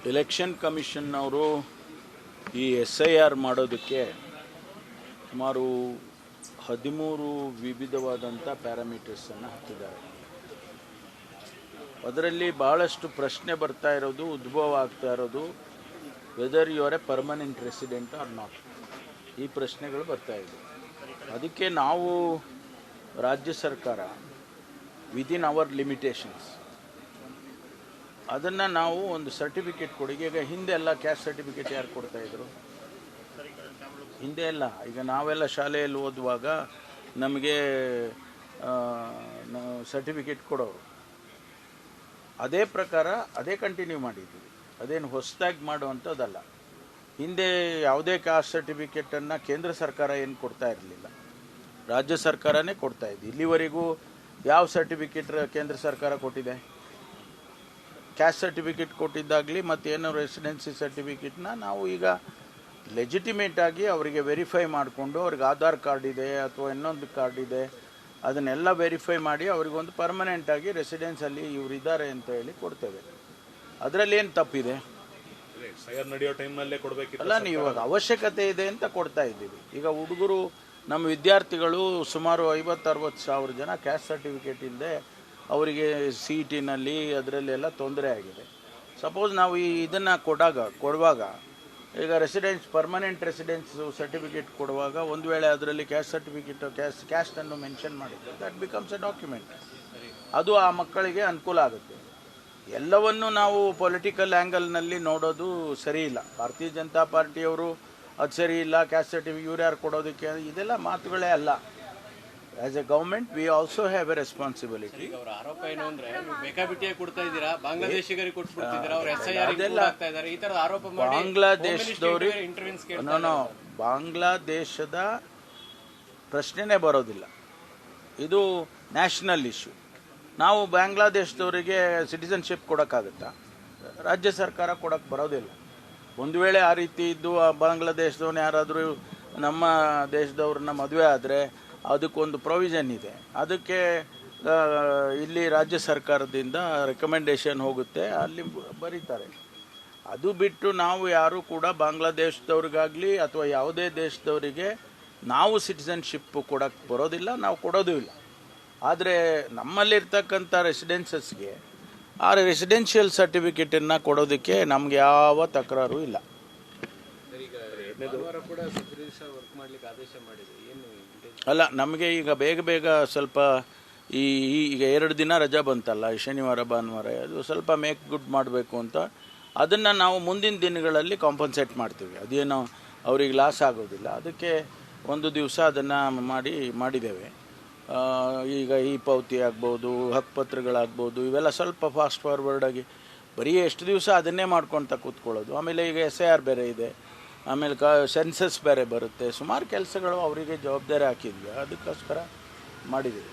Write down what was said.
Election ಕಮಿಷನ್ನವರು ಈ SIR ಮಾಡೋದಕ್ಕೆ ಸುಮಾರು 13 ವಿವಿಧವಾದಂಥ ಪ್ಯಾರಾಮೀಟರ್ಸನ್ನು ಹಾಕಿದ್ದಾರೆ. ಅದರಲ್ಲಿ ಭಾಳಷ್ಟು ಪ್ರಶ್ನೆ ಬರ್ತಾ ಇರೋದು, ಉದ್ಭವ ಆಗ್ತಾ ಇರೋದು, whether you are a permanent resident or not. ಈ ಪ್ರಶ್ನೆಗಳು ಬರ್ತಾ ಇದೆ. ಅದಕ್ಕೆ ನಾವು ರಾಜ್ಯ ಸರ್ಕಾರ ವಿದಿನ್ ಅವರ್ ಲಿಮಿಟೇಷನ್ಸ್ ಅದನ್ನು ನಾವು ಒಂದು ಸರ್ಟಿಫಿಕೇಟ್ ಕೊಡಿ. ಈಗ ಹಿಂದೆ ಎಲ್ಲ ಕ್ಯಾಸ್ಟ್ ಸರ್ಟಿಫಿಕೇಟ್ ಯಾರು ಕೊಡ್ತಾಯಿದ್ರು? ಹಿಂದೆ ಎಲ್ಲ, ಈಗ ನಾವೆಲ್ಲ ಶಾಲೆಯಲ್ಲಿ ಓದುವಾಗ ನಮಗೆ ಸರ್ಟಿಫಿಕೇಟ್ ಕೊಡೋರು. ಅದೇ ಪ್ರಕಾರ ಅದೇ ಕಂಟಿನ್ಯೂ ಮಾಡಿದ್ದೀವಿ. ಅದೇನು ಹೊಸದಾಗಿ ಮಾಡುವಂಥದ್ದಲ್ಲ. ಹಿಂದೆ ಯಾವುದೇ ಕಾಸ್ಟ್ ಸರ್ಟಿಫಿಕೇಟನ್ನು ಕೇಂದ್ರ ಸರ್ಕಾರ ಏನು ಕೊಡ್ತಾ ಇರಲಿಲ್ಲ, ರಾಜ್ಯ ಸರ್ಕಾರನೇ ಕೊಡ್ತಾ ಇದ್ದು. ಇಲ್ಲಿವರೆಗೂ ಯಾವ ಸರ್ಟಿಫಿಕೇಟ್ ಕೇಂದ್ರ ಸರ್ಕಾರ ಕೊಟ್ಟಿದೆ? ಕ್ಯಾಸ್ಟ್ ಸರ್ಟಿಫಿಕೇಟ್ ಕೊಟ್ಟಿದ್ದಾಗಲಿ ಮತ್ತೇನೋ ರೆಸಿಡೆನ್ಸಿ ಸರ್ಟಿಫಿಕೇಟ್ನ ನಾವು ಈಗ ಲೆಜಿಟಿಮೇಟ್ ಆಗಿ ಅವರಿಗೆ ವೆರಿಫೈ ಮಾಡಿಕೊಂಡು, ಅವ್ರಿಗೆ ಆಧಾರ್ ಕಾರ್ಡ್ ಇದೆ ಅಥವಾ ಇನ್ನೊಂದು ಕಾರ್ಡ್ ಇದೆ, ಅದನ್ನೆಲ್ಲ ವೆರಿಫೈ ಮಾಡಿ ಅವರಿಗೊಂದು ಪರ್ಮನೆಂಟಾಗಿ ರೆಸಿಡೆನ್ಸಲ್ಲಿ ಇವರಿದ್ದಾರೆ ಅಂತ ಹೇಳಿ ಕೊಡ್ತೇವೆ. ಅದರಲ್ಲಿ ಏನು ತಪ್ಪಿದೆ? ಅಲ್ಲ, ನೀವು ಇವಾಗ ಅವಶ್ಯಕತೆ ಇದೆ ಅಂತ ಕೊಡ್ತಾ ಇದ್ದೀವಿ. ಈಗ ಹುಡುಗರು, ನಮ್ಮ ವಿದ್ಯಾರ್ಥಿಗಳು ಸುಮಾರು 50-60 ಸಾವಿರ ಜನ ಕ್ಯಾಸ್ಟ್ ಸರ್ಟಿಫಿಕೇಟ್ ಇಲ್ಲದೆ ಅವರಿಗೆ CET-ನಲ್ಲಿ ಅದರಲ್ಲೆಲ್ಲ ತೊಂದರೆ ಆಗಿದೆ. ಸಪೋಸ್ ನಾವು ಇದನ್ನು ಕೊಡುವಾಗ ಈಗ ಪರ್ಮನೆಂಟ್ ರೆಸಿಡೆನ್ಸ್ ಸರ್ಟಿಫಿಕೇಟ್ ಕೊಡುವಾಗ ಒಂದು ವೇಳೆ ಅದರಲ್ಲಿ ಕ್ಯಾಸ್ಟ್ ಸರ್ಟಿಫಿಕೇಟ್ ಕ್ಯಾಸ್ಟನ್ನು ಮೆನ್ಷನ್ ಮಾಡಿದರೆ ದಟ್ ಬಿಕಮ್ಸ್ ಎ ಡಾಕ್ಯುಮೆಂಟ್. ಅದು ಆ ಮಕ್ಕಳಿಗೆ ಅನುಕೂಲ ಆಗುತ್ತೆ. ಎಲ್ಲವನ್ನೂ ನಾವು ಪೊಲಿಟಿಕಲ್ ಆ್ಯಂಗಲ್ನಲ್ಲಿ ನೋಡೋದು ಸರಿ ಇಲ್ಲ. ಭಾರತೀಯ ಜನತಾ ಪಾರ್ಟಿಯವರು ಅದು ಸರಿ ಇಲ್ಲ, ಕ್ಯಾಸ್ಟ್ ಸರ್ಟಿಫಿಕೇಟ್ ಇವ್ರು ಯಾರು ಕೊಡೋದಕ್ಕೆ, ಇದೆಲ್ಲ ಮಾತುಗಳೇ ಅಲ್ಲ. As A government we also have A responsibility. ಅವರ ಆರೋಪ ಏನು ಅಂದ್ರೆ, ಬೇಕಾಬಿಟ್ಟಿಯಾಗಿ ಕೊಡ್ತಾ ಇದ್ದೀರಾ, ಬಾಂಗ್ಲಾದೇಶಿಗರಿಗೆ ಕೊಟ್ಬಿಡ್ತಿದ್ದೀರಾ, ಅವರು ಅದೆಲ್ಲ ಈ ಥರದ ಆರೋಪ ಮಾಡಿ ಬಾಂಗ್ಲಾದೇಶದವ್ರಿಗೆ ಬಾಂಗ್ಲಾದೇಶದ ಪ್ರಶ್ನೆನೇ ಬರೋದಿಲ್ಲ. ಇದು ನ್ಯಾಷನಲ್ ಇಶ್ಯೂ. ನಾವು ಬಾಂಗ್ಲಾದೇಶದವರಿಗೆ ಸಿಟಿಸನ್ಶಿಪ್ ಕೊಡೋಕ್ಕಾಗುತ್ತಾ? ರಾಜ್ಯ ಸರ್ಕಾರ ಕೊಡೋಕ್ಕೆ ಬರೋದಿಲ್ಲ. ಒಂದು ವೇಳೆ ಆ ರೀತಿ ಇದ್ದು ಆ ಬಾಂಗ್ಲಾದೇಶದವನ್ನ ಯಾರಾದರೂ ನಮ್ಮ ದೇಶದವ್ರನ್ನ ಮದುವೆ ಆದರೆ ಅದಕ್ಕೊಂದು ಪ್ರೊವಿಷನ್ ಇದೆ. ಅದಕ್ಕೆ ಇಲ್ಲಿ ರಾಜ್ಯ ಸರ್ಕಾರದಿಂದ ರೆಕಮೆಂಡೇಶನ್ ಹೋಗುತ್ತೆ, ಅಲ್ಲಿ ಬರೀತಾರೆ. ಅದು ಬಿಟ್ಟು ನಾವು ಯಾರೂ ಕೂಡ ಬಾಂಗ್ಲಾದೇಶದವ್ರಿಗಾಗಲಿ ಅಥವಾ ಯಾವುದೇ ದೇಶದವರಿಗೆ ನಾವು ಸಿಟಿಸನ್ಶಿಪ್ ಕೊಡೋಕ್ಕೆ ಬರೋದಿಲ್ಲ, ನಾವು ಕೊಡೋದು ಇಲ್ಲ. ಆದರೆ ನಮ್ಮಲ್ಲಿರ್ತಕ್ಕಂಥ ರೆಸಿಡೆನ್ಸಸ್ಗೆ ಆ ರೆಸಿಡೆನ್ಷಿಯಲ್ ಸರ್ಟಿಫಿಕೇಟನ್ನು ಕೊಡೋದಕ್ಕೆ ನಮಗೆ ಯಾವ ತಕರಾರು ಇಲ್ಲ. ಅಲ್ಲ, ನಮಗೆ ಈಗ ಬೇಗ ಸ್ವಲ್ಪ ಈಗ 2 ದಿನ ರಜಾ ಬಂತಲ್ಲ, ಶನಿವಾರ ಭಾನುವಾರ, ಅದು ಸ್ವಲ್ಪ ಮೇಕ್ ಗುಡ್ ಮಾಡಬೇಕು ಅಂತ ಅದನ್ನು ನಾವು ಮುಂದಿನ ದಿನಗಳಲ್ಲಿ ಕಾಂಪನ್ಸೇಟ್ ಮಾಡ್ತೀವಿ. ಅದೇನೋ ಅವ್ರಿಗೆ ಲಾಸ್ ಆಗೋದಿಲ್ಲ. ಅದಕ್ಕೆ ಒಂದು ದಿವಸ ಅದನ್ನು ಮಾಡಿದ್ದೇವೆ. ಈಗ ಈ ಪಾವತಿ ಆಗ್ಬೋದು, ಹಕ್ಕುಪತ್ರಗಳಾಗ್ಬೋದು, ಇವೆಲ್ಲ ಸ್ವಲ್ಪ ಫಾಸ್ಟ್ ಫಾರ್ವರ್ಡ್ ಆಗಿ ಬರೀ ಎಷ್ಟು ದಿವಸ ಅದನ್ನೇ ಮಾಡ್ಕೊತ ಕೂತ್ಕೊಳ್ಳೋದು. ಆಮೇಲೆ ಈಗ SIR ಬೇರೆ ಇದೆ, ಆಮೇಲೆ ಸೆನ್ಸಸ್ ಬೇರೆ ಬರುತ್ತೆ. ಸುಮಾರು ಕೆಲಸಗಳು ಅವರಿಗೆ ಜವಾಬ್ದಾರಿ ಹಾಕಿದ್ವಿ, ಅದಕ್ಕೋಸ್ಕರ ಮಾಡಿದ್ದೀವಿ.